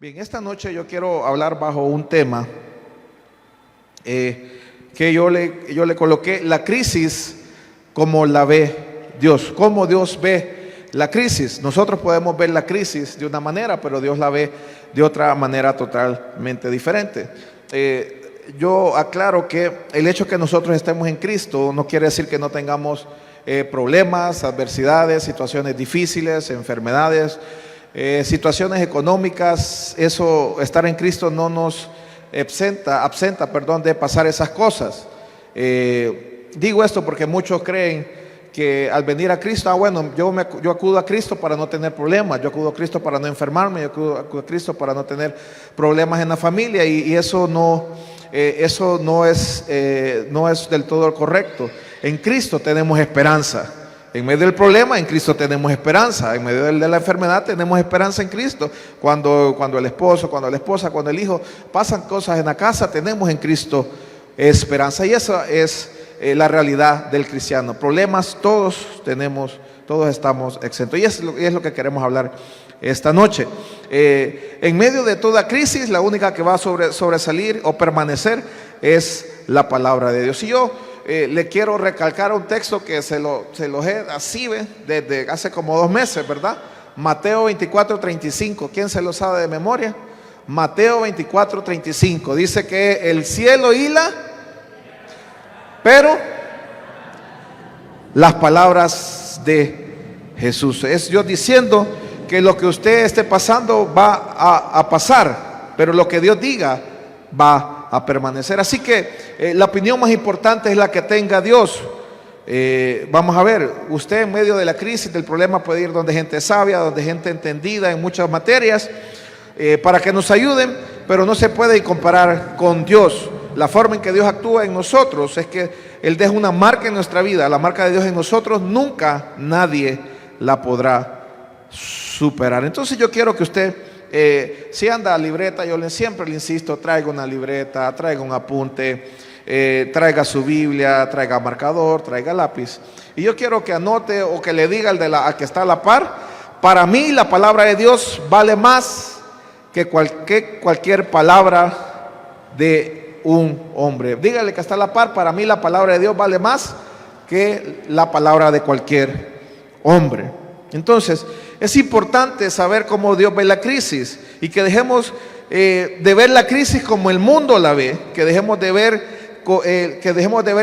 Bien, esta noche yo quiero hablar bajo un tema que yo le coloqué la crisis como la ve Dios, cómo Dios ve la crisis. Nosotros podemos ver la crisis de una manera, pero Dios la ve de otra manera totalmente diferente. Yo aclaro que el hecho que nosotros estemos en Cristo no quiere decir que no tengamos problemas, adversidades, situaciones difíciles, enfermedades, situaciones económicas. Eso, estar en Cristo no nos absenta de pasar esas cosas. Digo esto porque muchos creen que al venir a Cristo, bueno, yo acudo a Cristo para no tener problemas, yo acudo a Cristo para no enfermarme, yo acudo a Cristo para no tener problemas en la familia, y eso no es del todo correcto. En Cristo tenemos esperanza. En medio del problema, en Cristo tenemos esperanza. En medio de la enfermedad, tenemos esperanza en Cristo. Cuando el esposo, cuando la esposa, cuando el hijo pasan cosas en la casa, tenemos en Cristo esperanza. Y esa es la realidad del cristiano. Problemas todos tenemos, todos estamos exentos. Y es lo que queremos hablar esta noche. En medio de toda crisis, la única que va a sobresalir o permanecer es la palabra de Dios. Y yo le quiero recalcar un texto que se los he así desde hace como 2 meses, ¿verdad? Mateo 24:35. ¿Quién se lo sabe de memoria? Mateo 24:35. Dice que el cielo hila, pero las palabras de Jesús. Es Dios diciendo que lo que usted esté pasando va a pasar, pero lo que Dios diga va a permanecer. Así que la opinión más importante es la que tenga Dios. Vamos a ver, usted en medio de la crisis, del problema, puede ir donde gente sabia, donde gente entendida en muchas materias, para que nos ayuden, pero no se puede comparar con Dios. La forma en que Dios actúa en nosotros es que Él deja una marca en nuestra vida. La marca de Dios en nosotros nunca nadie la podrá superar. Entonces yo quiero que usted, si anda a libreta, siempre le insisto, traiga una libreta, traiga un apunte, traiga su Biblia, traiga marcador, traiga lápiz. Y yo quiero que anote o que le diga al que está a la par: para mí la palabra de Dios vale más que cualquier palabra de un hombre. Dígale que está a la par: para mí la palabra de Dios vale más que la palabra de cualquier hombre. Entonces es importante saber cómo Dios ve la crisis, y que dejemos de ver la crisis como el mundo la ve, que dejemos de ver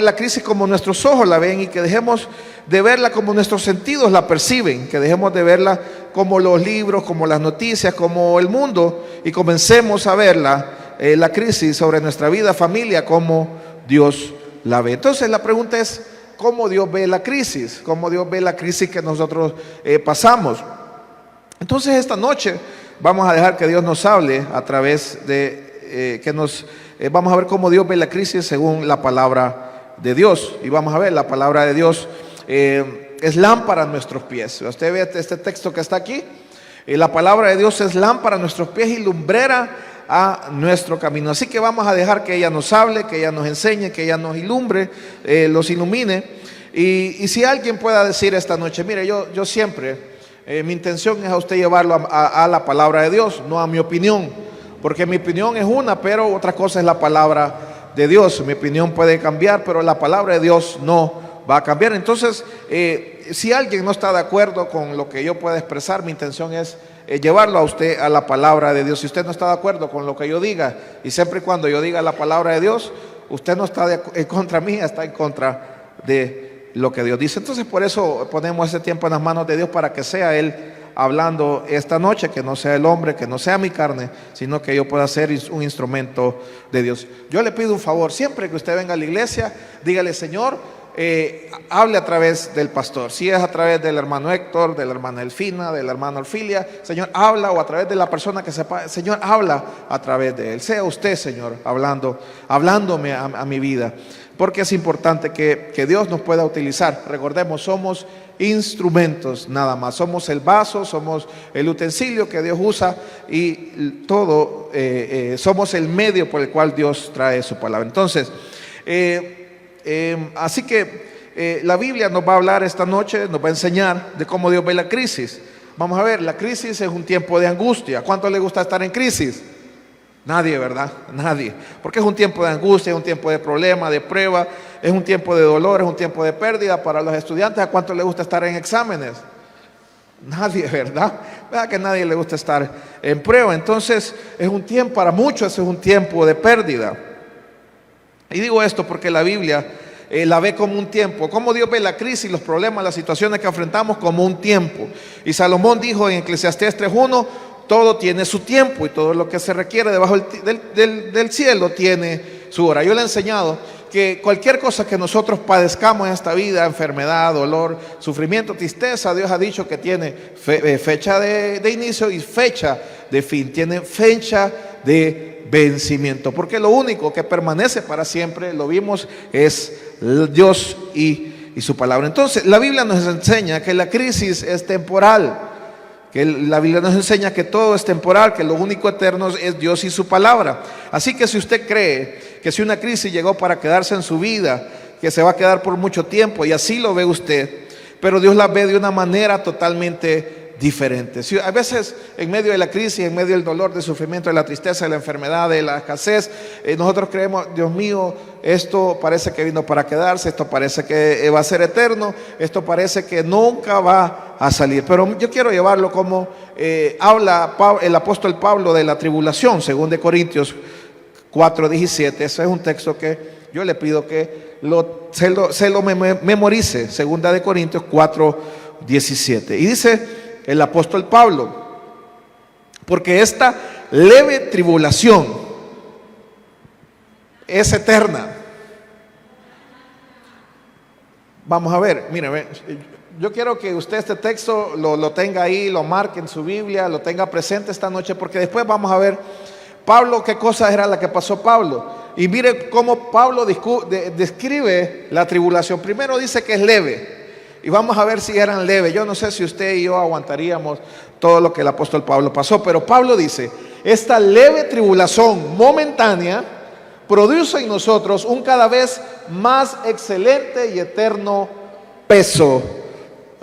la crisis como nuestros ojos la ven, y que dejemos de verla como nuestros sentidos la perciben, que dejemos de verla como los libros, como las noticias, como el mundo, y comencemos a verla, la crisis sobre nuestra vida, familia, como Dios la ve. Entonces la pregunta es: ¿cómo Dios ve la crisis? ¿Cómo Dios ve la crisis que nosotros pasamos? Entonces esta noche vamos a dejar que Dios nos hable a través de vamos a ver cómo Dios ve la crisis según la palabra de Dios. Y vamos a ver, la palabra de Dios es lámpara a nuestros pies. Usted ve este texto que está aquí. La palabra de Dios es lámpara a nuestros pies y lumbrera a nuestro camino. Así que vamos a dejar que ella nos hable, que ella nos enseñe, que ella nos ilumbre, los ilumine. Y si alguien pueda decir esta noche: mire, yo siempre, mi intención es a usted llevarlo a la palabra de Dios, no a mi opinión, porque mi opinión es una, pero otra cosa es la palabra de Dios. Mi opinión puede cambiar, pero la palabra de Dios no va a cambiar. Entonces, si alguien no está de acuerdo con lo que yo pueda expresar, mi intención es llevarlo a usted a la palabra de Dios. Si usted no está de acuerdo con lo que yo diga, y siempre y cuando yo diga la palabra de Dios, usted no está en contra mía, está en contra de lo que Dios dice. Entonces por eso ponemos ese tiempo en las manos de Dios, para que sea Él hablando esta noche, que no sea el hombre, que no sea mi carne, sino que yo pueda ser un instrumento de Dios. Yo le pido un favor: siempre que usted venga a la iglesia, dígale: Señor, hable a través del pastor. Si es a través del hermano Héctor, de la hermana Elfina, de la hermana Orfilia, Señor, habla, o a través de la persona que sepa, Señor, habla a través de él. Sea usted, Señor, hablándome a mi vida, porque es importante que Dios nos pueda utilizar. Recordemos, somos instrumentos nada más, somos el vaso, somos el utensilio que Dios usa, y todo, somos el medio por el cual Dios trae su palabra. Entonces, así que la Biblia nos va a hablar esta noche, nos va a enseñar de cómo Dios ve la crisis. Vamos a ver, la crisis es un tiempo de angustia. ¿Cuánto le gusta estar en crisis? Nadie, ¿verdad? Nadie. Porque es un tiempo de angustia, es un tiempo de problema, de prueba, es un tiempo de dolor, es un tiempo de pérdida para los estudiantes. ¿A cuánto le gusta estar en exámenes? Nadie, ¿verdad? ¿Verdad que a nadie le gusta estar en prueba? Entonces, es un tiempo, para muchos es un tiempo de pérdida. Y digo esto porque la Biblia la ve como un tiempo. Como Dios ve la crisis, los problemas, las situaciones que enfrentamos como un tiempo. Y Salomón dijo en Eclesiastés 3:1, todo tiene su tiempo y todo lo que se requiere debajo del cielo tiene su hora. Yo le he enseñado que cualquier cosa que nosotros padezcamos en esta vida, enfermedad, dolor, sufrimiento, tristeza, Dios ha dicho que tiene fecha de inicio y fecha de fin, tiene fecha de vencimiento, porque lo único que permanece para siempre, lo vimos, es Dios y su palabra. Entonces la Biblia nos enseña que la crisis es temporal, que la Biblia nos enseña que todo es temporal, que lo único eterno es Dios y su palabra. Así que si usted cree que si una crisis llegó para quedarse en su vida, que se va a quedar por mucho tiempo, y así lo ve usted, pero Dios la ve de una manera totalmente diferente. Si a veces en medio de la crisis, en medio del dolor, del sufrimiento, de la tristeza, de la enfermedad, de la escasez, nosotros creemos, Dios mío, esto parece que vino para quedarse, esto parece que va a ser eterno, esto parece que nunca va a salir. Pero yo quiero llevarlo como habla el apóstol Pablo de la tribulación, según de Corintios 4:17. Ese es un texto que yo le pido que se lo memorice, segunda de Corintios 4:17. Y dice el apóstol Pablo, porque esta leve tribulación es eterna. Vamos a ver, mire, yo quiero que usted este texto lo tenga ahí, lo marque en su Biblia, lo tenga presente esta noche, porque después vamos a ver Pablo, qué cosa era la que pasó Pablo. Y mire cómo Pablo describe la tribulación. Primero dice que es leve. Y vamos a ver si eran leves. Yo no sé si usted y yo aguantaríamos todo lo que el apóstol Pablo pasó, pero Pablo dice, esta leve tribulación momentánea produce en nosotros un cada vez más excelente y eterno peso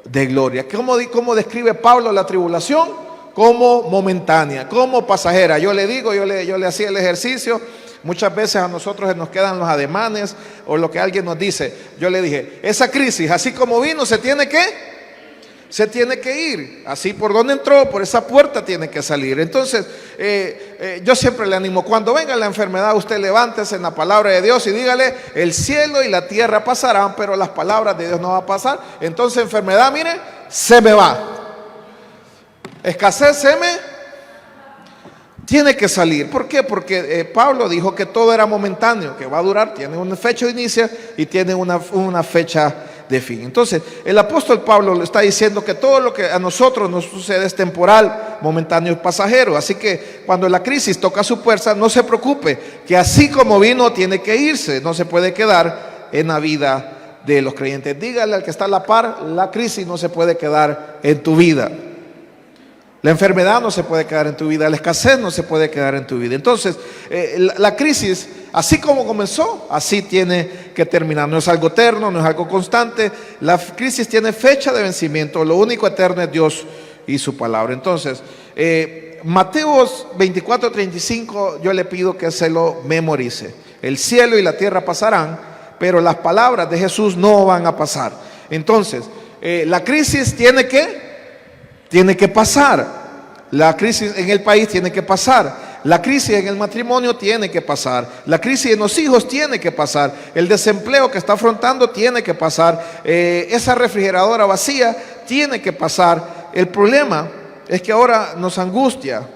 de gloria. ¿Cómo describe Pablo la tribulación? Como momentánea, como pasajera. Yo le digo, yo le hacía el ejercicio. Muchas veces a nosotros se nos quedan los ademanes o lo que alguien nos dice. Yo le dije, esa crisis, así como vino, se tiene que ir. Así por donde entró, por esa puerta tiene que salir. Entonces, yo siempre le animo, cuando venga la enfermedad, usted levántese en la palabra de Dios y dígale, el cielo y la tierra pasarán, pero las palabras de Dios no van a pasar. Entonces, enfermedad, mire, se me va. Escasez, tiene que salir. ¿Por qué? Porque Pablo dijo que todo era momentáneo, que va a durar, tiene una fecha de inicio y tiene una fecha de fin. Entonces, el apóstol Pablo le está diciendo que todo lo que a nosotros nos sucede es temporal, momentáneo y pasajero. Así que cuando la crisis toca su puerta, no se preocupe, que así como vino, tiene que irse, no se puede quedar en la vida de los creyentes. Dígale al que está a la par, la crisis no se puede quedar en tu vida. La enfermedad no se puede quedar en tu vida, la escasez no se puede quedar en tu vida. Entonces, la crisis, así como comenzó, así tiene que terminar. No es algo eterno, no es algo constante. La crisis tiene fecha de vencimiento. Lo único eterno es Dios y su palabra. Entonces, Mateo 24:35, yo le pido que se lo memorice. El cielo y la tierra pasarán, pero las palabras de Jesús no van a pasar. Entonces, la crisis tiene que pasar. La crisis en el país tiene que pasar. La crisis en el matrimonio tiene que pasar. La crisis en los hijos tiene que pasar. El desempleo que está afrontando tiene que pasar. Esa refrigeradora vacía tiene que pasar. El problema es que ahora nos angustia.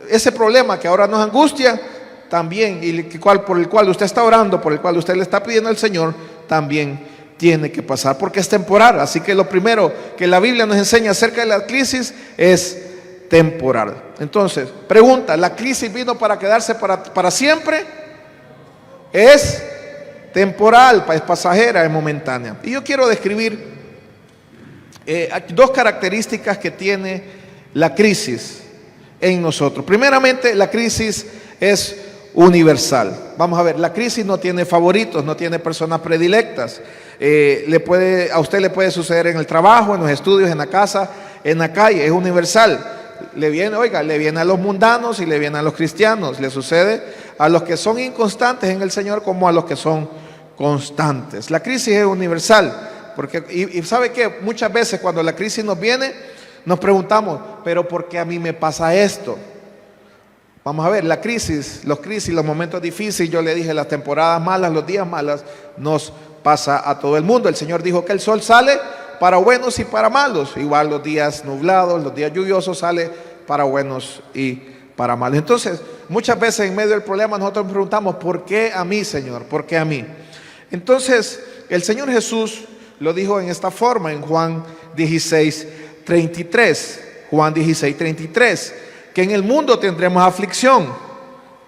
Ese problema que ahora nos angustia también, y por el cual usted está orando, por el cual usted le está pidiendo al Señor, también tiene que pasar, porque es temporal. Así que lo primero que la Biblia nos enseña acerca de la crisis es temporal. Entonces, pregunta, ¿la crisis vino para quedarse para siempre? Es temporal, es pasajera, es momentánea. Y yo quiero describir dos características que tiene la crisis en nosotros. Primeramente, la crisis es universal. Vamos a ver, la crisis no tiene favoritos, no tiene personas predilectas. A usted le puede suceder en el trabajo, en los estudios, en la casa, en la calle, es universal. Le viene, oiga, le viene a los mundanos y le viene a los cristianos. Le sucede a los que son inconstantes en el Señor como a los que son constantes. La crisis es universal. Porque, y sabe que muchas veces cuando la crisis nos viene, nos preguntamos, pero ¿por qué a mí me pasa esto? Vamos a ver, la crisis, los momentos difíciles, yo le dije, las temporadas malas, los días malos, nos pasa a todo el mundo. El Señor dijo que el sol sale para buenos y para malos. Igual los días nublados, los días lluviosos, sale para buenos y para malos. Entonces, muchas veces en medio del problema nosotros nos preguntamos, ¿por qué a mí, Señor? ¿Por qué a mí? Entonces, el Señor Jesús lo dijo en esta forma en Juan 16:33. Juan 16:33, que en el mundo tendremos aflicción,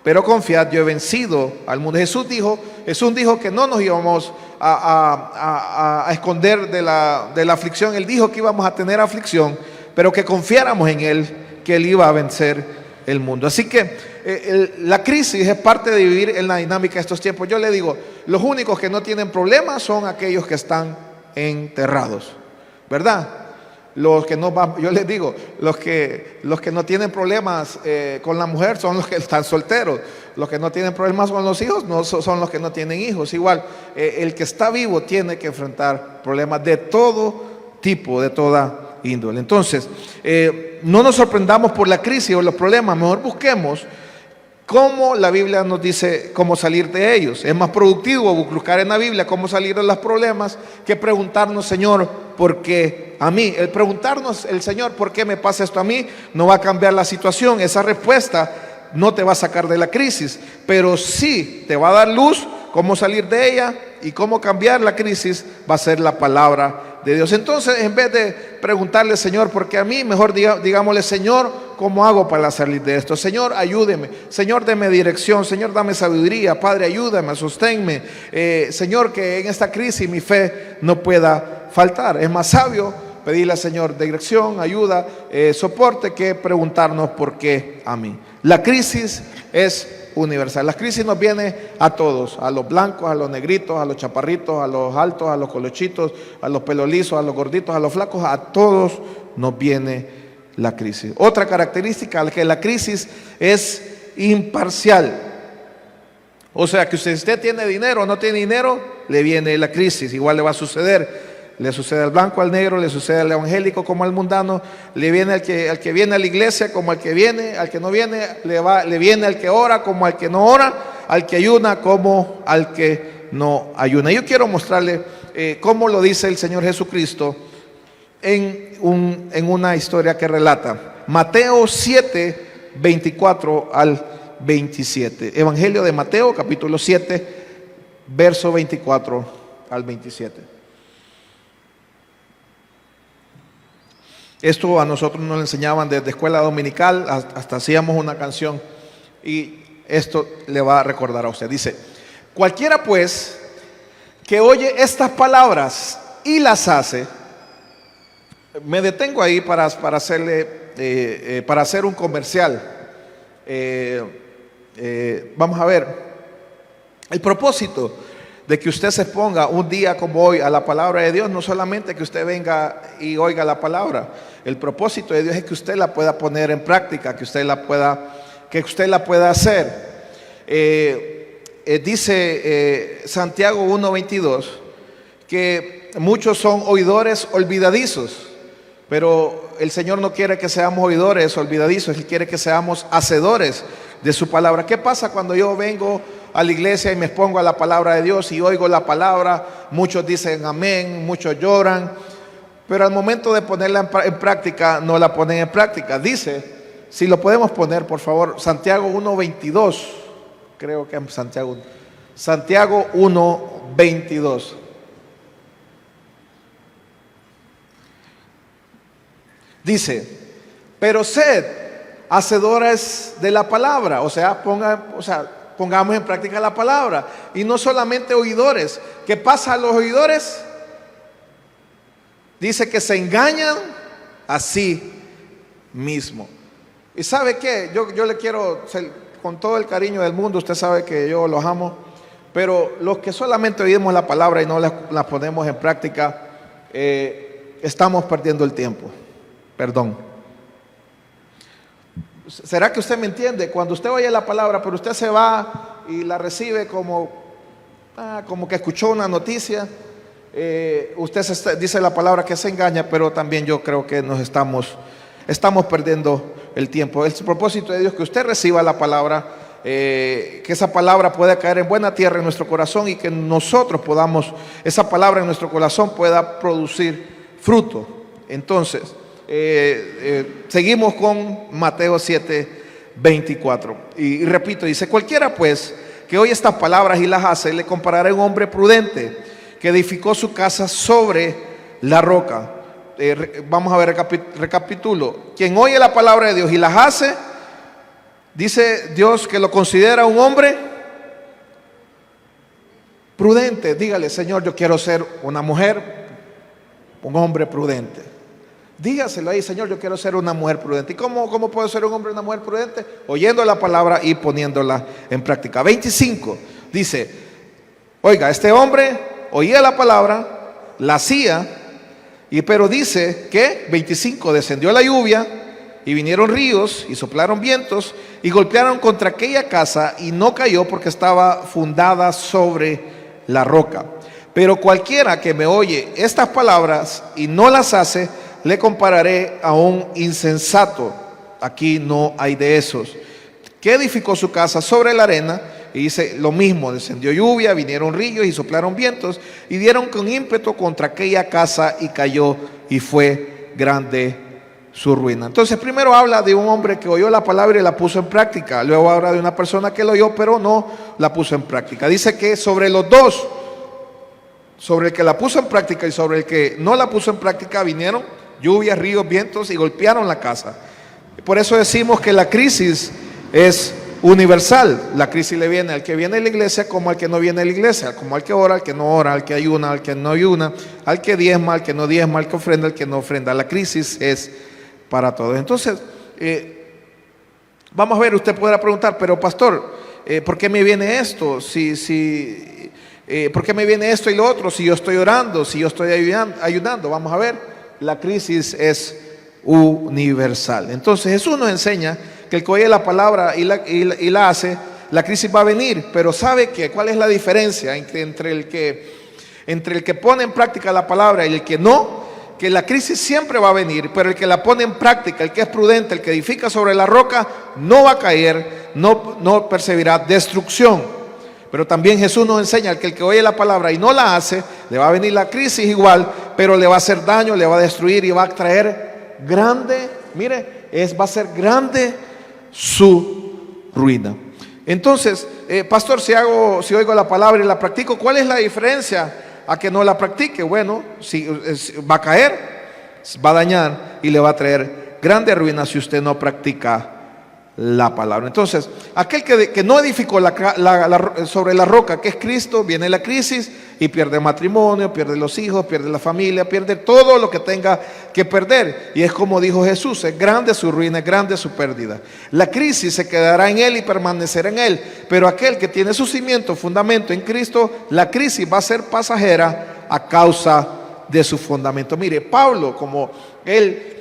pero confiad, yo he vencido al mundo. Jesús dijo que no nos íbamos a esconder de la aflicción. Él dijo que íbamos a tener aflicción, pero que confiáramos en Él, que Él iba a vencer el mundo. Así que la crisis es parte de vivir en la dinámica de estos tiempos. Yo le digo, los únicos que no tienen problemas son aquellos que están enterrados, ¿verdad? Los que no van, yo les digo, los que no tienen problemas con la mujer son los que están solteros. Los que no tienen problemas con los hijos no son los que no tienen hijos. Igual, el que está vivo tiene que enfrentar problemas de todo tipo, de toda índole. Entonces, no nos sorprendamos por la crisis o los problemas, mejor busquemos cómo la Biblia nos dice cómo salir de ellos. Es más productivo buscar en la Biblia cómo salir de los problemas que preguntarnos, Señor, ¿por qué a mí? El preguntarnos, el Señor, ¿por qué me pasa esto a mí? No va a cambiar la situación. Esa respuesta no te va a sacar de la crisis, pero sí te va a dar luz cómo salir de ella, y cómo cambiar la crisis va a ser la palabra de Dios. Entonces, en vez de preguntarle, Señor, ¿por qué a mí? Mejor digámosle, Señor, ¿cómo hago para salir de esto? Señor, ayúdeme. Señor, deme dirección. Señor, dame sabiduría. Padre, ayúdame, sosténme. Señor, que en esta crisis mi fe no pueda faltar. Es más sabio pedirle al Señor dirección, ayuda, soporte, que preguntarnos por qué a mí. La crisis es universal. La crisis nos viene a todos, a los blancos, a los negritos, a los chaparritos, a los altos, a los colochitos, a los pelos lisos, a los gorditos, a los flacos, a todos nos viene la crisis. Otra característica, que la crisis es imparcial. O sea, que si usted tiene dinero o no tiene dinero, le viene la crisis, igual le va a suceder. Le sucede al blanco, al negro, le sucede al evangélico como al mundano, le viene al que viene a la iglesia como al que viene, al que no viene, le viene al que ora como al que no ora, al que ayuna como al que no ayuna. Yo quiero mostrarle cómo lo dice el Señor Jesucristo en una historia que relata Mateo 7, 24 al 27. Evangelio de Mateo, capítulo 7, verso 24 al 27. Esto a nosotros nos lo enseñaban desde escuela dominical, hasta hacíamos una canción, y esto le va a recordar a usted. Dice: cualquiera pues que oye estas palabras y las hace. Me detengo ahí para hacer un comercial. Vamos a ver el propósito de que usted se ponga un día como hoy a la palabra de Dios. No solamente que usted venga y oiga la palabra. El propósito de Dios es que usted la pueda poner en práctica, que usted la pueda hacer. Dice Santiago 1:22 que muchos son oidores olvidadizos, pero el Señor no quiere que seamos oidores olvidadizos. Él quiere que seamos hacedores de su palabra. ¿Qué pasa cuando yo vengo a la iglesia y me expongo a la palabra de Dios y oigo la palabra? Muchos dicen amén, muchos lloran, pero al momento de ponerla en práctica, no la ponen en práctica. Dice, si lo podemos poner por favor, Santiago 1:22, creo que es Santiago 1:22. Dice: pero sed hacedores de la palabra. O sea, pongamos en práctica la palabra, y no solamente oidores. ¿Qué pasa a los oidores? Dice que se engañan a sí mismo. ¿Y sabe qué? Yo le quiero, con todo el cariño del mundo, usted sabe que yo los amo, pero los que solamente oímos la palabra y no la ponemos en práctica, estamos perdiendo el tiempo. Perdón. ¿Será que usted me entiende? Cuando usted oye la palabra, pero usted se va y la recibe como que escuchó una noticia, dice la palabra que se engaña, pero también yo creo que nos estamos perdiendo el tiempo. El propósito de Dios es que usted reciba la palabra, que esa palabra pueda caer en buena tierra en nuestro corazón y que nosotros esa palabra en nuestro corazón pueda producir fruto. Entonces, seguimos con Mateo 7:24 y repito, dice: cualquiera pues que oye estas palabras y las hace, le compararé a un hombre prudente que edificó su casa sobre la roca. Vamos a ver, recapitulo. Quien oye la palabra de Dios y las hace, dice Dios que lo considera un hombre prudente. Dígale: Señor, yo quiero ser una mujer, un hombre prudente. Dígaselo ahí: Señor, yo quiero ser una mujer prudente. ¿Y cómo puedo ser un hombre o una mujer prudente? Oyendo la palabra y poniéndola en práctica. 25 dice: oiga, este hombre oía la palabra, la hacía, pero dice que 25, descendió la lluvia y vinieron ríos y soplaron vientos y golpearon contra aquella casa y no cayó porque estaba fundada sobre la roca. Pero cualquiera que me oye estas palabras y no las hace, le compararé a un insensato. Aquí no hay de esos, que edificó su casa sobre la arena. Y dice lo mismo: descendió lluvia, vinieron ríos y soplaron vientos y dieron con ímpetu contra aquella casa y cayó, y fue grande su ruina. Entonces primero habla de un hombre que oyó la palabra y la puso en práctica. Luego habla de una persona que la oyó pero no la puso en práctica. Dice que sobre los dos, sobre el que la puso en práctica y sobre el que no la puso en práctica, vinieron lluvias, ríos, vientos y golpearon la casa. Por eso decimos que la crisis es universal. La crisis le viene al que viene a la iglesia como al que no viene a la iglesia, como al que ora, al que no ora, al que ayuna, al que no ayuna, al que diezma, al que no diezma, al que ofrenda, al que no ofrenda. La crisis es para todos. Entonces, vamos a ver, usted podrá preguntar: pero pastor, ¿por qué me viene esto? ¿Por qué me viene esto y lo otro? Si yo estoy orando, si yo estoy ayunando. Vamos a ver, la crisis es universal. Entonces Jesús nos enseña que el que oye la palabra y la hace, la crisis va a venir. Pero ¿sabe qué? ¿Cuál es la diferencia entre el que pone en práctica la palabra y el que no? Que la crisis siempre va a venir, pero el que la pone en práctica, el que es prudente, el que edifica sobre la roca, no va a caer, no percibirá destrucción. Pero también Jesús nos enseña que el que oye la palabra y no la hace, le va a venir la crisis igual, pero le va a hacer daño, le va a destruir y va a traer grande, va a ser grande su ruina. Entonces, pastor, si oigo la palabra y la practico, ¿cuál es la diferencia a que no la practique? Bueno, si va a caer, va a dañar y le va a traer grande ruina si usted no practica la palabra. Entonces, aquel que no edificó sobre la roca, que es Cristo, viene la crisis y pierde el matrimonio, pierde los hijos, pierde la familia, pierde todo lo que tenga que perder. Y es como dijo Jesús: es grande su ruina, es grande su pérdida. La crisis se quedará en él y permanecerá en él, pero aquel que tiene su cimiento, fundamento en Cristo, la crisis va a ser pasajera a causa de su fundamento. Mire, Pablo, como él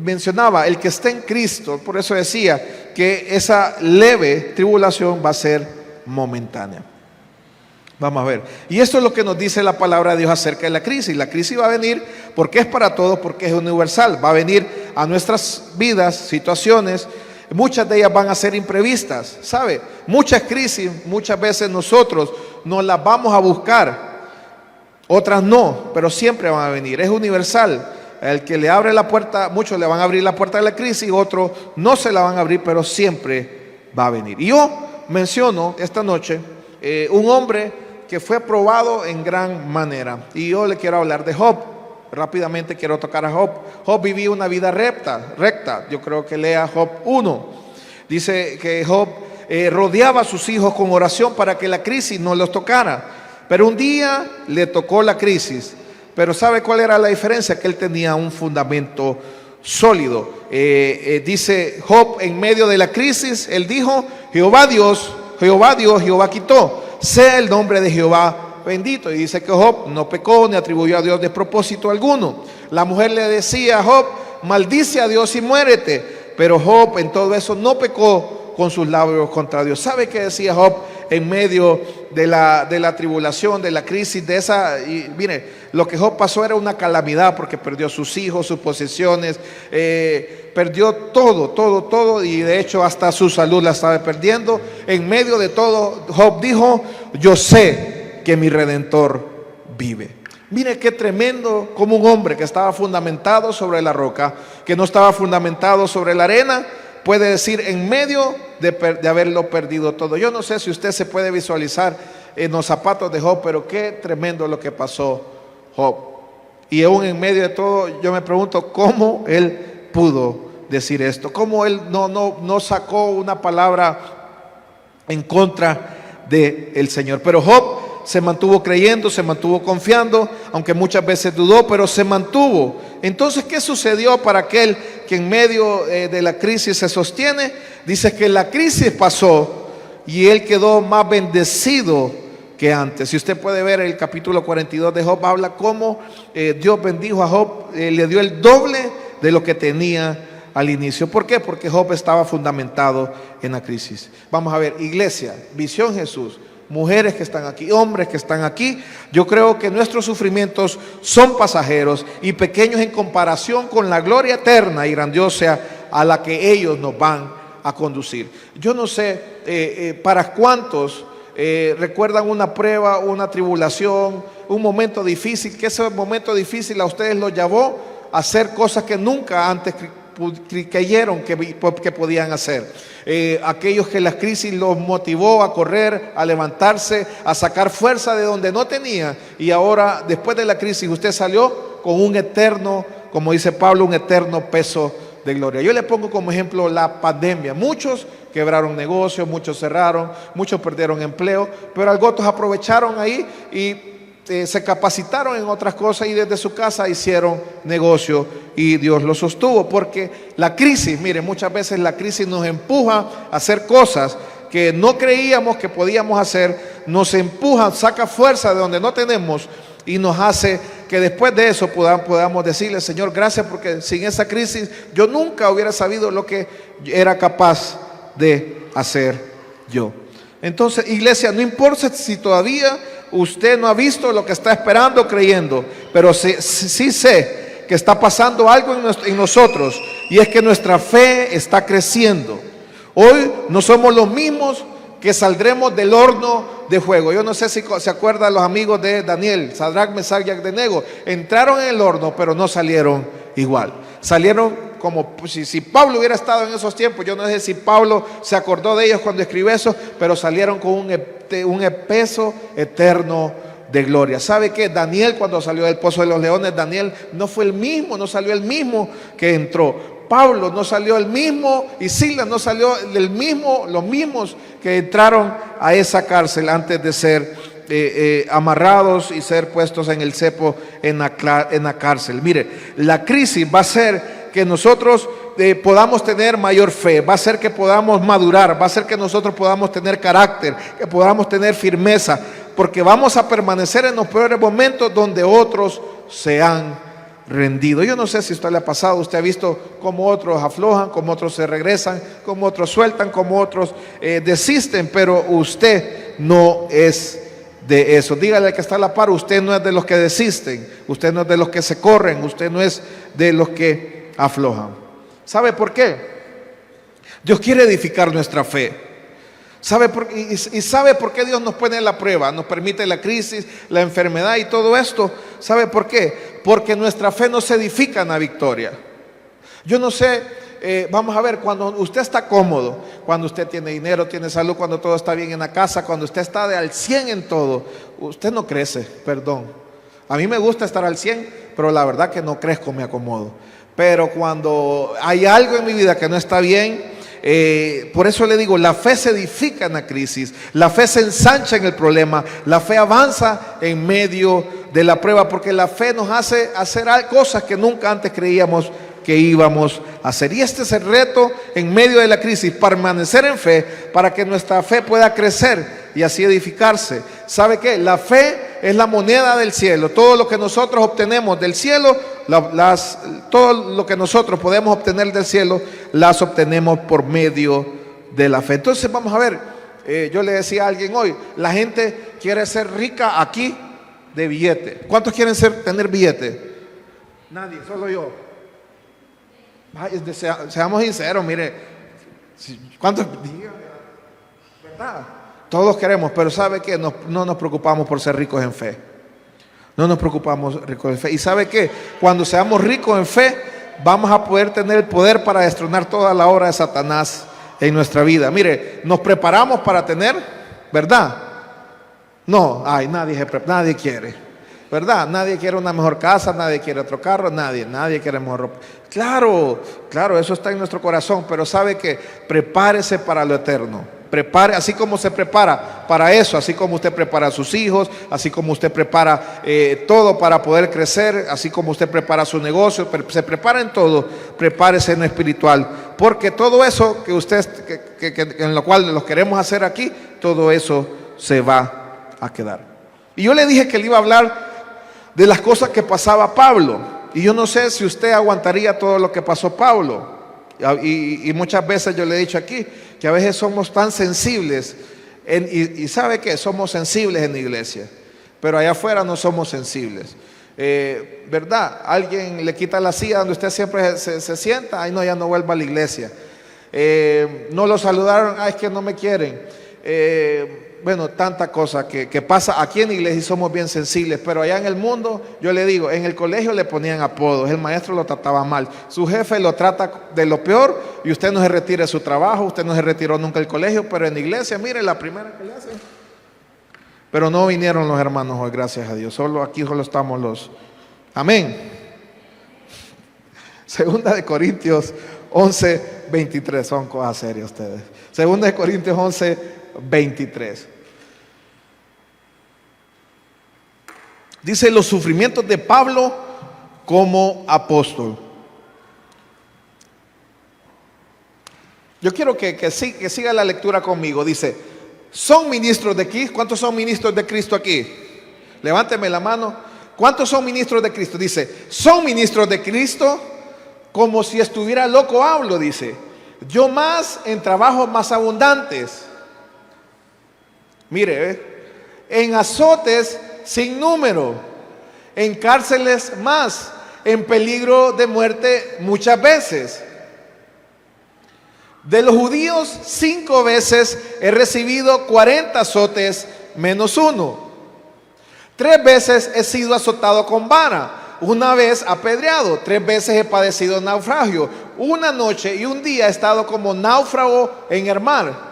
mencionaba, el que está en Cristo, por eso decía que esa leve tribulación va a ser momentánea. Vamos a ver, y esto es lo que nos dice la palabra de Dios acerca de la crisis. La crisis va a venir porque es para todos, porque es universal. Va a venir a nuestras vidas, situaciones, muchas de ellas van a ser imprevistas, ¿sabe? Muchas crisis, muchas veces nosotros no las vamos a buscar, otras no, pero siempre van a venir, es universal. El que le abre la puerta, muchos le van a abrir la puerta de la crisis, otros no se la van a abrir, pero siempre va a venir. Y yo menciono esta noche un hombre que fue probado en gran manera. Y yo le quiero hablar de Job. Rápidamente quiero tocar a Job. Job vivía una vida recta. Yo creo que lea Job 1. Dice que Job rodeaba a sus hijos con oración para que la crisis no los tocara. Pero un día le tocó la crisis. Pero ¿sabe cuál era la diferencia? Que él tenía un fundamento sólido. Dice Job, en medio de la crisis, él dijo: Jehová Dios, Jehová quitó, sea el nombre de Jehová bendito. Y dice que Job no pecó ni atribuyó a Dios despropósito alguno. La mujer le decía a Job: maldice a Dios y muérete. Pero Job en todo eso no pecó con sus labios contra Dios. ¿Sabe qué decía Job en medio de la tribulación, de la crisis, de esa? Y mire, lo que Job pasó era una calamidad, porque perdió sus hijos, sus posesiones, perdió todo, y de hecho hasta su salud la estaba perdiendo. En medio de todo, Job dijo: yo sé que mi Redentor vive. Mire qué tremendo, como un hombre que estaba fundamentado sobre la roca, que no estaba fundamentado sobre la arena, puede decir en medio de haberlo perdido todo. Yo no sé si usted se puede visualizar en los zapatos de Job, pero qué tremendo lo que pasó Job. Y aún en medio de todo, yo me pregunto cómo él pudo decir esto, cómo él no sacó una palabra en contra del Señor. Pero Job se mantuvo creyendo, se mantuvo confiando, aunque muchas veces dudó, pero se mantuvo. Entonces, ¿qué sucedió para aquel que en medio de la crisis se sostiene? Dice que la crisis pasó y él quedó más bendecido que antes. Si usted puede ver el capítulo 42 de Job, habla cómo Dios bendijo a Job, le dio el doble de lo que tenía al inicio. ¿Por qué? Porque Job estaba fundamentado en la crisis. Vamos a ver, iglesia, Visión Jesús, mujeres que están aquí, hombres que están aquí, yo creo que nuestros sufrimientos son pasajeros y pequeños en comparación con la gloria eterna y grandiosa a la que ellos nos van a conducir. Yo no sé para cuántos recuerdan una prueba, una tribulación, un momento difícil, que ese momento difícil a ustedes los llevó a hacer cosas que nunca antes creyeron que podían hacer. Aquellos que la crisis los motivó a correr, a levantarse, a sacar fuerza de donde no tenía, y ahora después de la crisis usted salió con un eterno, como dice Pablo, un eterno peso de gloria. Yo le pongo como ejemplo la pandemia. Muchos quebraron negocios, muchos cerraron, muchos perdieron empleo, pero algunos aprovecharon ahí y se capacitaron en otras cosas y desde su casa hicieron negocio y Dios los sostuvo. Porque la crisis, mire, muchas veces la crisis nos empuja a hacer cosas que no creíamos que podíamos hacer, nos empuja, saca fuerza de donde no tenemos y nos hace que después de eso podamos decirle: Señor, gracias, porque sin esa crisis yo nunca hubiera sabido lo que era capaz de hacer yo. Entonces, iglesia, no importa si todavía usted no ha visto lo que está esperando, creyendo, pero sí sé que está pasando algo en nosotros, y es que nuestra fe está creciendo. Hoy no somos los mismos que saldremos del horno de fuego. Yo no sé si se acuerdan los amigos de Daniel, Sadrach, Mesach y Abednego. Entraron en el horno, pero no salieron igual. Salieron como si Pablo hubiera estado en esos tiempos. Yo no sé si Pablo se acordó de ellos cuando escribió eso, pero salieron con un peso eterno de gloria. ¿Sabe qué? Daniel, cuando salió del pozo de los leones, Daniel no fue el mismo, no salió el mismo que entró. Pablo no salió el mismo, y Silas no salió el mismo, los mismos que entraron a esa cárcel antes de ser amarrados y ser puestos en el cepo en la cárcel. Mire, la crisis va a ser que nosotros podamos tener mayor fe, va a ser que podamos madurar, va a ser que nosotros podamos tener carácter, que podamos tener firmeza, porque vamos a permanecer en los peores momentos donde otros se han rendido. Yo no sé si a usted le ha pasado, usted ha visto cómo otros aflojan, cómo otros se regresan, cómo otros sueltan, cómo otros desisten, pero usted no es de eso. Dígale al que está a la par: usted no es de los que desisten, usted no es de los que se corren, usted no es de los que aflojan. ¿Sabe por qué? Dios quiere edificar nuestra fe. ¿Sabe por qué Dios nos pone en la prueba? Nos permite la crisis, la enfermedad y todo esto. ¿Sabe por qué? Porque nuestra fe no se edifica en la victoria. Yo no sé, vamos a ver, cuando usted está cómodo, cuando usted tiene dinero, tiene salud, cuando todo está bien en la casa, cuando usted está de al 100 en todo, usted no crece, perdón. A mí me gusta estar al 100, pero la verdad que no crezco, me acomodo. Pero cuando hay algo en mi vida que no está bien, por eso le digo, la fe se edifica en la crisis, la fe se ensancha en el problema, la fe avanza en medio de la prueba, porque la fe nos hace hacer cosas que nunca antes creíamos que íbamos a hacer. Y este es el reto en medio de la crisis: permanecer en fe para que nuestra fe pueda crecer y así edificarse. ¿Sabe qué? La fe es la moneda del cielo. Todo lo que nosotros obtenemos del cielo todo lo que nosotros podemos obtener del cielo, las obtenemos por medio de la fe. Entonces vamos a ver, yo le decía a alguien hoy, la gente quiere ser rica aquí de billete. ¿Cuántos quieren tener billete? Nadie, solo yo. Ay, seamos sinceros, mire, ¿cuántos? ¿Verdad? Todos queremos, pero ¿sabe qué? No nos preocupamos por ser ricos en fe. No nos preocupamos ricos en fe. ¿Y sabe qué? Cuando seamos ricos en fe, vamos a poder tener el poder para destronar toda la obra de Satanás en nuestra vida. Mire, nos preparamos para tener, ¿verdad? No, nadie quiere, ¿verdad? Nadie quiere una mejor casa, nadie quiere otro carro, nadie quiere mejor ropa. Claro, eso está en nuestro corazón, pero sabe que prepárese para lo eterno. Prepare, así como se prepara para eso, así como usted prepara a sus hijos, así como usted prepara todo para poder crecer, así como usted prepara su negocio, se prepara en todo, prepárese en lo espiritual, porque todo eso que usted, en lo cual los queremos hacer aquí, todo eso se va a quedar. Y yo le dije que le iba a hablar de las cosas que pasaba Pablo, y yo no sé si usted aguantaría todo lo que pasó Pablo. Y muchas veces yo le he dicho aquí que a veces somos tan sensibles y sabe que somos sensibles en la iglesia, pero allá afuera no somos sensibles, ¿verdad? Alguien le quita la silla donde usted siempre se sienta, ay no, ya no vuelva a la iglesia. No lo saludaron, ay es que no me quieren. Bueno, tanta cosa que pasa aquí en la iglesia y somos bien sensibles, pero allá en el mundo, yo le digo, en el colegio le ponían apodos, el maestro lo trataba mal, su jefe lo trata de lo peor y usted no se retira de su trabajo, usted no se retiró nunca del colegio, pero en la iglesia, mire, la primera que le hacen. Pero no vinieron los hermanos hoy, gracias a Dios, aquí solo estamos los. Amén. Segunda de Corintios 11, 23, son cosas serias ustedes. Segunda de Corintios 11, 23. Dice los sufrimientos de Pablo como apóstol. Yo quiero que siga la lectura conmigo. Dice, son ministros de Cristo. ¿Cuántos son ministros de Cristo aquí? Levánteme la mano. ¿Cuántos son ministros de Cristo? Dice, son ministros de Cristo. Como si estuviera loco hablo, dice. Yo más en trabajos más abundantes. Mire, en azotes sin número, en cárceles más, en peligro de muerte muchas veces. De los judíos 5 veces he recibido 40 azotes menos 1. 3 veces he sido azotado con vara, 1 vez apedreado, 3 veces he padecido naufragio, 1 noche y 1 día he estado como náufrago en el mar.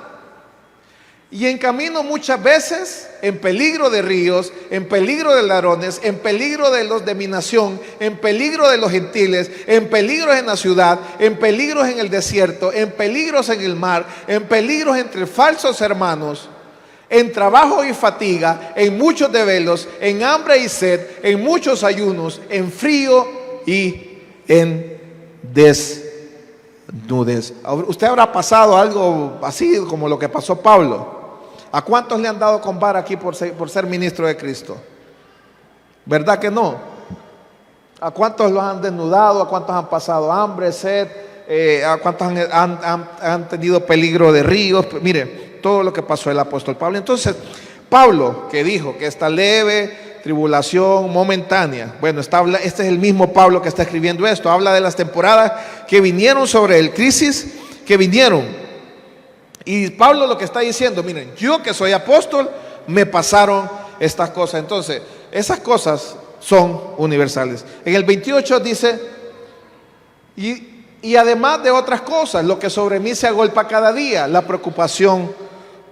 Y en camino muchas veces, en peligro de ríos, en peligro de ladrones, en peligro de los de mi nación, en peligro de los gentiles, en peligros en la ciudad, en peligros en el desierto, en peligros en el mar, en peligros entre falsos hermanos, en trabajo y fatiga, en muchos desvelos, en hambre y sed, en muchos ayunos, en frío y en desnudez. Usted habrá pasado algo así como lo que pasó Pablo. ¿A cuántos le han dado con vara aquí por ser ministro de Cristo? ¿Verdad que no? ¿A cuántos los han desnudado? ¿A cuántos han pasado hambre, sed? ¿A cuántos han tenido peligro de ríos? Mire, todo lo que pasó el apóstol Pablo. Entonces, Pablo, que dijo que esta leve tribulación momentánea, bueno, este es el mismo Pablo que está escribiendo esto, habla de las temporadas que vinieron sobre él, crisis que vinieron. Y Pablo lo que está diciendo, miren, yo que soy apóstol, me pasaron estas cosas. Entonces, esas cosas son universales. En el 28 dice, y además de otras cosas, lo que sobre mí se agolpa cada día, la preocupación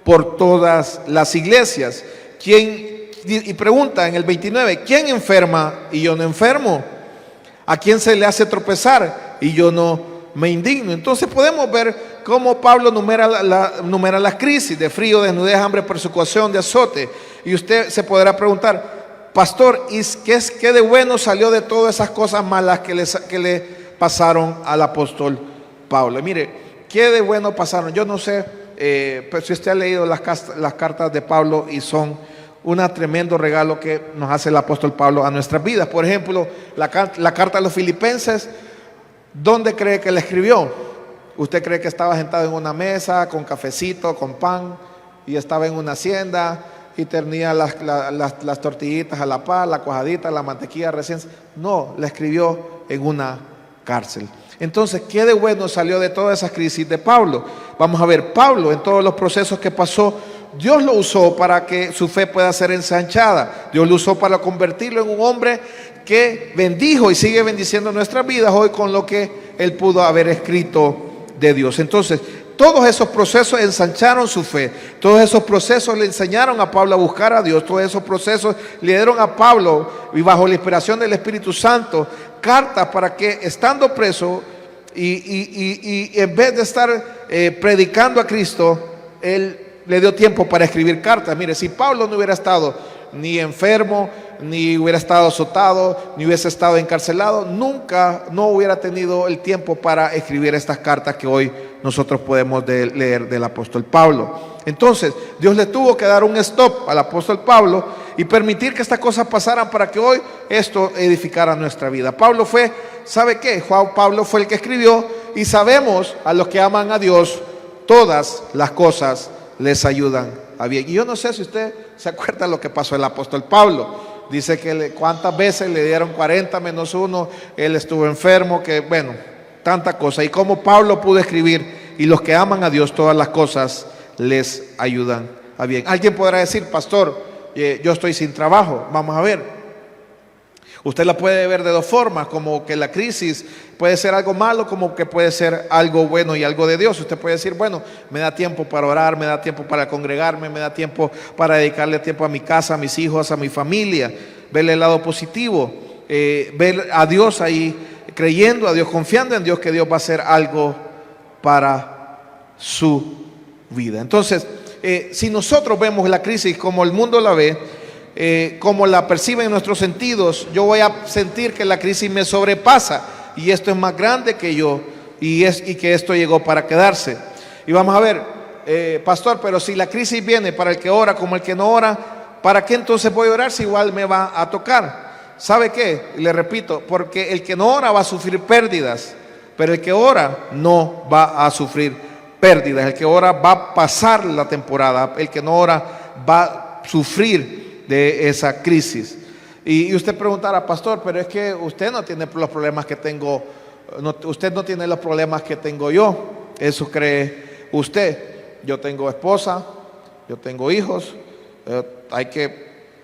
por todas las iglesias. Y pregunta en el 29, ¿quién enferma y yo no enfermo? ¿A quién se le hace tropezar y yo no me indigno? Entonces podemos ver cómo Pablo numera las crisis de frío, desnudez, hambre, persecución, de azote. Y usted se podrá preguntar, pastor, ¿y qué de bueno salió de todas esas cosas malas que le pasaron al apóstol Pablo? Mire, ¿qué de bueno pasaron? Yo no sé, pero si usted ha leído las cartas de Pablo y son un tremendo regalo que nos hace el apóstol Pablo a nuestras vidas. Por ejemplo, la carta a los Filipenses, ¿dónde cree que la escribió? ¿Usted cree que estaba sentado en una mesa con cafecito, con pan, y estaba en una hacienda y tenía las tortillitas a la par, la cuajadita, la mantequilla recién? No, la escribió en una cárcel. Entonces, ¿qué de bueno salió de todas esas crisis de Pablo? Vamos a ver, Pablo en todos los procesos que pasó, Dios lo usó para que su fe pueda ser ensanchada. Dios lo usó para convertirlo en un hombre que bendijo y sigue bendiciendo nuestras vidas hoy con lo que él pudo haber escrito de Dios. Entonces, todos esos procesos ensancharon su fe. Todos esos procesos le enseñaron a Pablo a buscar a Dios. Todos esos procesos le dieron a Pablo, y bajo la inspiración del Espíritu Santo, cartas para que, estando preso y en vez de estar predicando a Cristo, él le dio tiempo para escribir cartas. Mire, si Pablo no hubiera estado ni enfermo, ni hubiera estado azotado, ni hubiese estado encarcelado, no hubiera tenido el tiempo para escribir estas cartas que hoy nosotros podemos leer del apóstol Pablo. Entonces, Dios le tuvo que dar un stop al apóstol Pablo y permitir que estas cosas pasaran para que hoy esto edificara nuestra vida. Pablo fue, ¿sabe qué? Pablo fue el que escribió, y sabemos, a los que aman a Dios, todas las cosas les ayudan a bien. Y yo no sé si usted se acuerda lo que pasó el apóstol Pablo. Dice que cuántas veces le dieron 40 menos 1, él estuvo enfermo, que bueno, tanta cosa. Y cómo Pablo pudo escribir, y los que aman a Dios, todas las cosas les ayudan a bien. Alguien podrá decir, pastor, yo estoy sin trabajo. Vamos a ver. Usted la puede ver de dos formas, como que la crisis puede ser algo malo, como que puede ser algo bueno y algo de Dios. Usted puede decir, bueno, me da tiempo para orar, me da tiempo para congregarme, me da tiempo para dedicarle tiempo a mi casa, a mis hijos, a mi familia. Verle el lado positivo, ver a Dios ahí, creyendo a Dios, confiando en Dios, que Dios va a hacer algo para su vida. Entonces, si nosotros vemos la crisis como el mundo la ve, como la perciben nuestros sentidos, yo voy a sentir que la crisis me sobrepasa y esto es más grande que yo, y que esto llegó para quedarse. Y vamos a ver, pastor, pero si la crisis viene para el que ora como el que no ora, ¿para qué entonces voy a orar si igual me va a tocar? ¿Sabe qué? Le repito, porque el que no ora va a sufrir pérdidas, pero el que ora no va a sufrir pérdidas. El que ora va a pasar la temporada, el que no ora va a sufrir de esa crisis. Y usted preguntará, pastor, pero es que usted no tiene los problemas que tengo, usted no tiene los problemas que tengo yo. Eso cree usted. Yo tengo esposa, yo tengo hijos,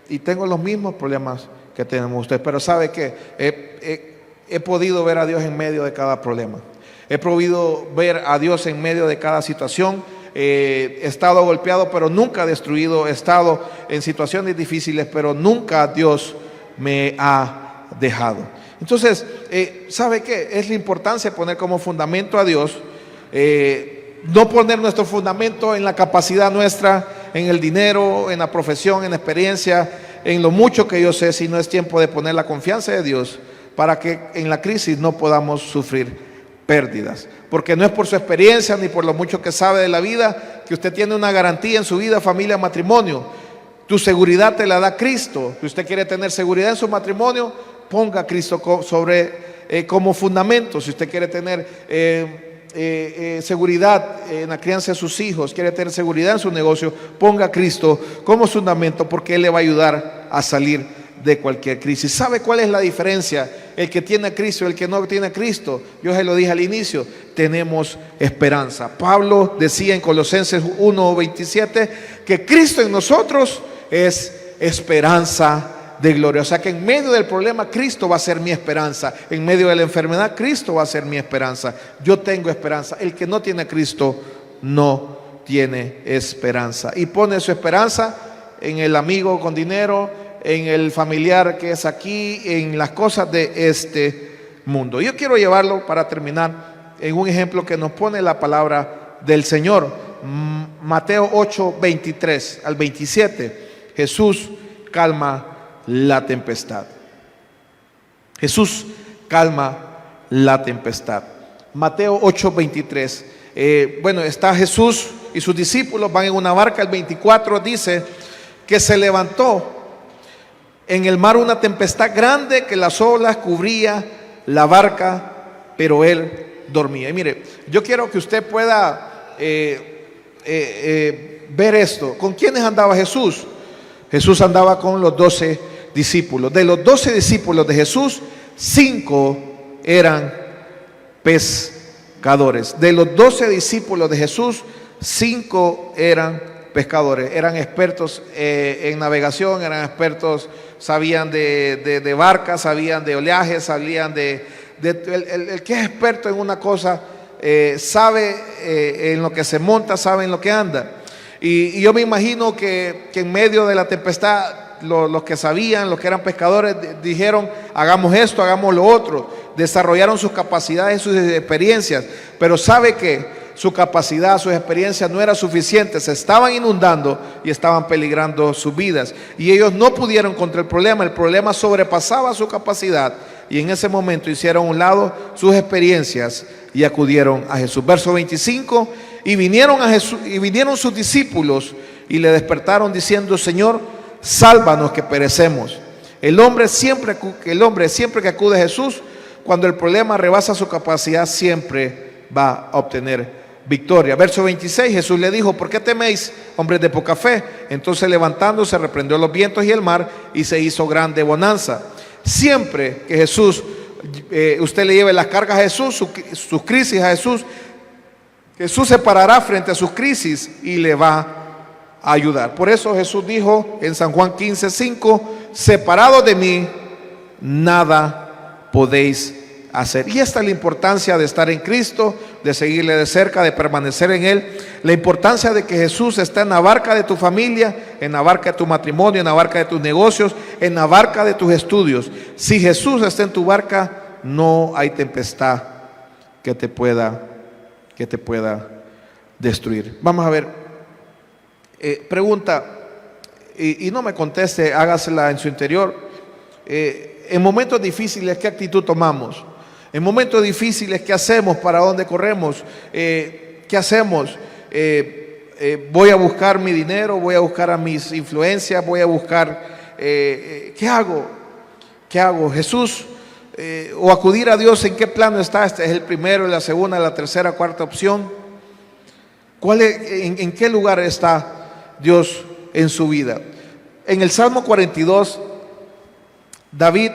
y tengo los mismos problemas que tenemos usted. Pero ¿sabe qué? He podido ver a Dios en medio de cada problema. He podido ver a Dios en medio de cada situación. He estado golpeado, pero nunca destruido. He estado en situaciones difíciles, pero nunca Dios me ha dejado. Entonces, ¿sabe qué? Es la importancia de poner como fundamento a Dios. No poner nuestro fundamento en la capacidad nuestra, en el dinero, en la profesión, en la experiencia, en lo mucho que yo sé, sino es tiempo de poner la confianza de Dios para que en la crisis no podamos sufrir pérdidas, porque no es por su experiencia ni por lo mucho que sabe de la vida que usted tiene una garantía en su vida, familia, matrimonio. Tu seguridad te la da Cristo. Si usted quiere tener seguridad en su matrimonio, ponga a Cristo como fundamento. Si usted quiere tener seguridad en la crianza de sus hijos, quiere tener seguridad en su negocio, ponga a Cristo como fundamento, porque Él le va a ayudar a salir de cualquier crisis. ¿Sabe cuál es la diferencia? El que tiene a Cristo y el que no tiene a Cristo. Yo se lo dije al inicio, tenemos esperanza. Pablo decía en Colosenses 1:27 que Cristo en nosotros es esperanza de gloria. O sea que en medio del problema Cristo va a ser mi esperanza. En medio de la enfermedad Cristo va a ser mi esperanza. Yo tengo esperanza. El que no tiene a Cristo no tiene esperanza. Y pone su esperanza en el amigo con dinero, en el familiar que es aquí, en las cosas de este mundo. Yo quiero llevarlo, para terminar, en un ejemplo que nos pone la palabra del Señor. Mateo 8:23 al 27. Jesús calma la tempestad. Jesús calma la tempestad. Mateo 8:23. Bueno, está Jesús y sus discípulos, van en una barca. El 24 dice que se levantó en el mar una tempestad grande que las olas cubría la barca, pero él dormía. Y mire, yo quiero que usted pueda ver esto. ¿Con quiénes andaba Jesús? Jesús andaba con los 12 discípulos. De los 12 discípulos de Jesús, 5 eran pescadores. De los 12 discípulos de Jesús, 5 eran pescadores. Eran expertos en navegación, eran expertos, sabían de barcas, sabían de oleaje, sabían el que es experto en una cosa sabe en lo que se monta, sabe en lo que anda. Y yo me imagino que en medio de la tempestad los que sabían, los que eran pescadores, dijeron: hagamos esto, hagamos lo otro. Desarrollaron sus capacidades, sus experiencias, pero sabe que su capacidad, sus experiencias no era suficiente. Se estaban inundando y estaban peligrando sus vidas, y ellos no pudieron contra el problema sobrepasaba su capacidad, y en ese momento hicieron a un lado sus experiencias y acudieron a Jesús. Verso 25: y vinieron a Jesús, y vinieron sus discípulos y le despertaron diciendo: Señor, sálvanos que perecemos. El hombre siempre que acude a Jesús, cuando el problema rebasa su capacidad, siempre va a obtener victoria. Verso 26: Jesús le dijo: ¿por qué teméis, hombres de poca fe? Entonces, levantándose, reprendió los vientos y el mar, y se hizo grande bonanza. Siempre que Jesús, usted le lleve las cargas a Jesús, sus crisis a Jesús, Jesús se parará frente a sus crisis y le va a ayudar. Por eso Jesús dijo en San Juan 15:5: separados de mí, nada podéis hacer. Y esta es la importancia de estar en Cristo, de seguirle de cerca, de permanecer en Él. La importancia de que Jesús está en la barca de tu familia, en la barca de tu matrimonio, en la barca de tus negocios, en la barca de tus estudios. Si Jesús está en tu barca, no hay tempestad que te pueda destruir. Vamos a ver, pregunta, y no me conteste, hágasela en su interior. En momentos difíciles, ¿qué actitud tomamos? En momentos difíciles, ¿qué hacemos? ¿Para dónde corremos? ¿Qué hacemos? ¿Voy a buscar mi dinero? ¿Voy a buscar a mis influencias? ¿Voy a buscar? ¿Qué hago? ¿Qué hago? Jesús, o acudir a Dios, ¿en qué plano está? Este es el primero, la segunda, la tercera, cuarta opción. ¿En qué lugar está Dios en su vida? En el Salmo 42, David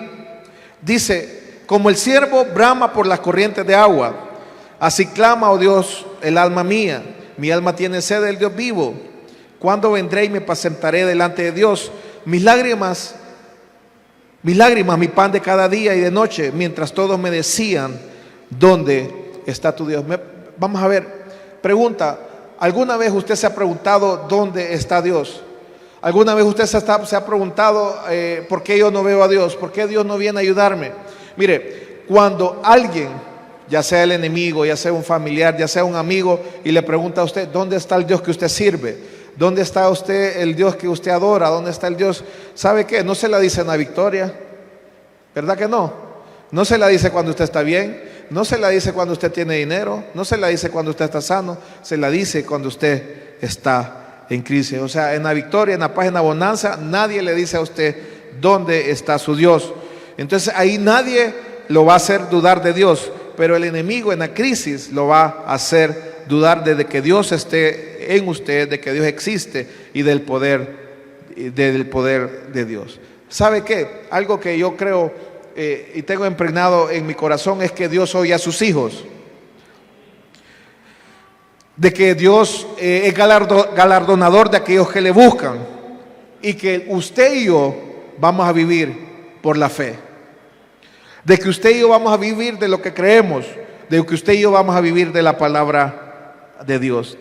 dice: como el ciervo brama por las corrientes de agua, así clama, oh Dios, el alma mía. Mi alma tiene sed del Dios vivo. ¿Cuándo vendré y me apacentaré delante de Dios? Mis lágrimas, mi pan de cada día y de noche, mientras todos me decían: ¿dónde está tu Dios? Vamos a ver, pregunta: ¿alguna vez usted se ha preguntado dónde está Dios? ¿Alguna vez usted se ha preguntado por qué yo no veo a Dios? ¿Por qué Dios no viene a ayudarme? Mire, cuando alguien, ya sea el enemigo, ya sea un familiar, ya sea un amigo, y le pregunta a usted: ¿dónde está el Dios que usted sirve? ¿Dónde está usted, el Dios que usted adora? ¿Dónde está el Dios? ¿Sabe qué? No se la dice en la victoria, ¿verdad que no? No se la dice cuando usted está bien, no se la dice cuando usted tiene dinero, no se la dice cuando usted está sano, se la dice cuando usted está en crisis. O sea, en la victoria, en la paz, en la bonanza, nadie le dice a usted dónde está su Dios. Entonces ahí nadie lo va a hacer dudar de Dios, pero el enemigo en la crisis lo va a hacer dudar de que Dios esté en usted, de que Dios existe y del poder de Dios. ¿Sabe qué? Algo que yo creo y tengo impregnado en mi corazón es que Dios oye a sus hijos, de que Dios es galardonador de aquellos que le buscan, y que usted y yo vamos a vivir por la fe, de que usted y yo vamos a vivir de lo que creemos, de que usted y yo vamos a vivir de la palabra de Dios.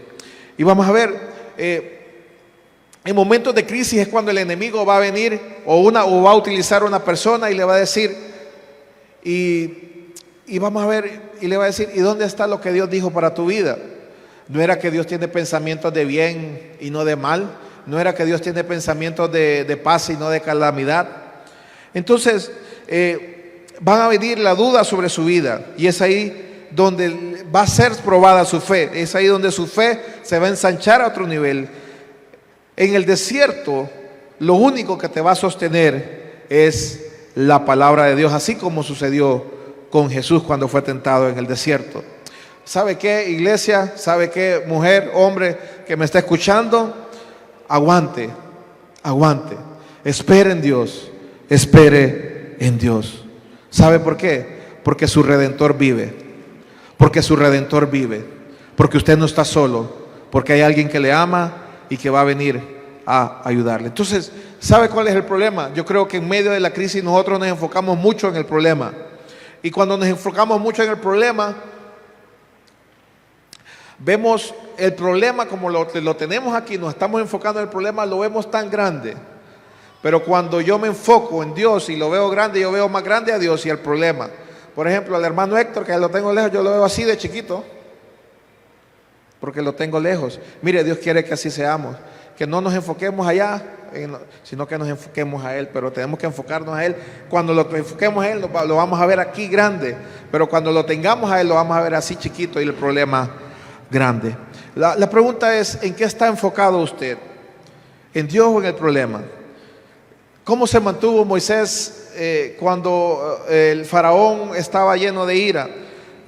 Y vamos a ver, en momentos de crisis es cuando el enemigo va a venir o va a utilizar una persona y le va a decir, y vamos a ver, y le va a decir: ¿y dónde está lo que Dios dijo para tu vida? ¿No era que Dios tiene pensamientos de bien y no de mal? ¿No era que Dios tiene pensamientos de paz y no de calamidad? Entonces van a venir la duda sobre su vida, y es ahí donde va a ser probada su fe. Es ahí donde su fe se va a ensanchar a otro nivel. En el desierto lo único que te va a sostener es la palabra de Dios, así como sucedió con Jesús cuando fue tentado en el desierto. ¿Sabe qué, iglesia? ¿Sabe qué, mujer, hombre que me está escuchando? Aguante, aguante. Espere en Dios, espere en Dios. ¿Sabe por qué? Porque su Redentor vive. Porque su Redentor vive. Porque usted no está solo. Porque hay alguien que le ama y que va a venir a ayudarle. Entonces, ¿sabe cuál es el problema? Yo creo que en medio de la crisis nosotros nos enfocamos mucho en el problema. Y cuando nos enfocamos mucho en el problema, vemos el problema como lo tenemos aquí, nos estamos enfocando en el problema, lo vemos tan grande. Pero cuando yo me enfoco en Dios y lo veo grande, yo veo más grande a Dios y al problema. Por ejemplo, al hermano Héctor, que lo tengo lejos, yo lo veo así de chiquito, porque lo tengo lejos. Mire, Dios quiere que así seamos, que no nos enfoquemos allá, sino que nos enfoquemos a Él, pero tenemos que enfocarnos a Él. Cuando lo enfoquemos a Él, lo vamos a ver aquí grande, pero cuando lo tengamos a Él, lo vamos a ver así chiquito y el problema grande. La pregunta es, ¿en qué está enfocado usted? ¿En Dios o en el problema? ¿Cómo se mantuvo Moisés cuando el faraón estaba lleno de ira?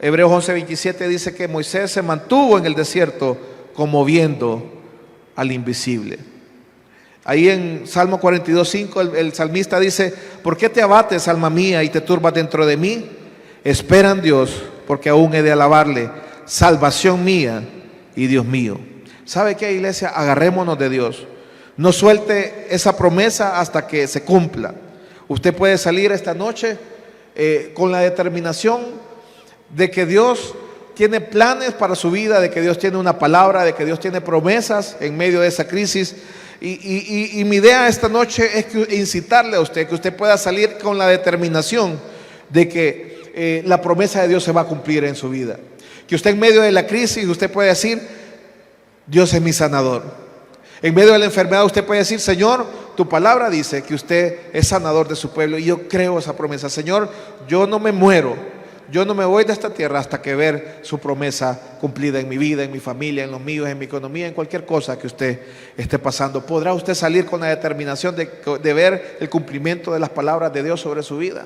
Hebreos 11:27 dice que Moisés se mantuvo en el desierto como viendo al invisible. Ahí en Salmo 42:5 el salmista dice: ¿por qué te abates, alma mía, y te turbas dentro de mí? Espera en Dios, porque aún he de alabarle, salvación mía y Dios mío. ¿Sabe qué, iglesia? Agarrémonos de Dios. No suelte esa promesa hasta que se cumpla. Usted puede salir esta noche con la determinación de que Dios tiene planes para su vida, de que Dios tiene una palabra, de que Dios tiene promesas en medio de esa crisis. Y mi idea esta noche es incitarle a usted, que usted pueda salir con la determinación de que la promesa de Dios se va a cumplir en su vida. Que usted en medio de la crisis, usted puede decir: Dios es mi sanador. En medio de la enfermedad usted puede decir: Señor, tu palabra dice que usted es sanador de su pueblo, y yo creo esa promesa. Señor, yo no me muero, yo no me voy de esta tierra hasta que ver su promesa cumplida en mi vida, en mi familia, en los míos, en mi economía, en cualquier cosa que usted esté pasando. ¿Podrá usted salir con la determinación de ver el cumplimiento de las palabras de Dios sobre su vida?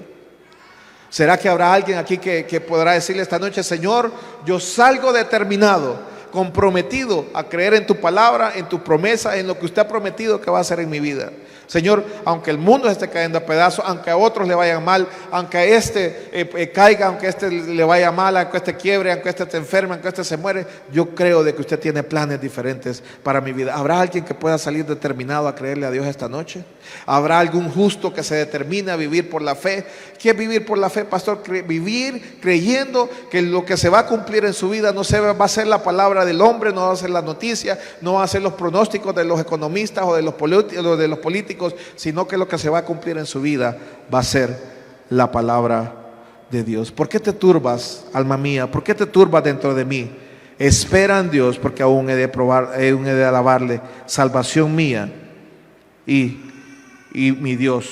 ¿Será que habrá alguien aquí que podrá decirle esta noche: Señor, yo salgo determinado, comprometido a creer en tu palabra, en tu promesa, en lo que usted ha prometido que va a hacer en mi vida? Señor, aunque el mundo esté cayendo a pedazos, aunque a otros le vayan mal, aunque a este caiga, aunque a este le vaya mal, aunque a este quiebre, aunque a este te enferme, aunque a este se muere, yo creo de que usted tiene planes diferentes para mi vida. ¿Habrá alguien que pueda salir determinado a creerle a Dios esta noche? ¿Habrá algún justo que se determine a vivir por la fe? ¿Qué es vivir por la fe, pastor? Vivir creyendo que lo que se va a cumplir en su vida no va a ser la palabra del hombre, no va a ser la noticia, no va a ser los pronósticos de los economistas o de los políticos, sino que lo que se va a cumplir en su vida va a ser la palabra de Dios. ¿Por qué te turbas, alma mía? ¿Por qué te turbas dentro de mí? Espera en Dios, porque aún he de alabarle, salvación mía y mi Dios.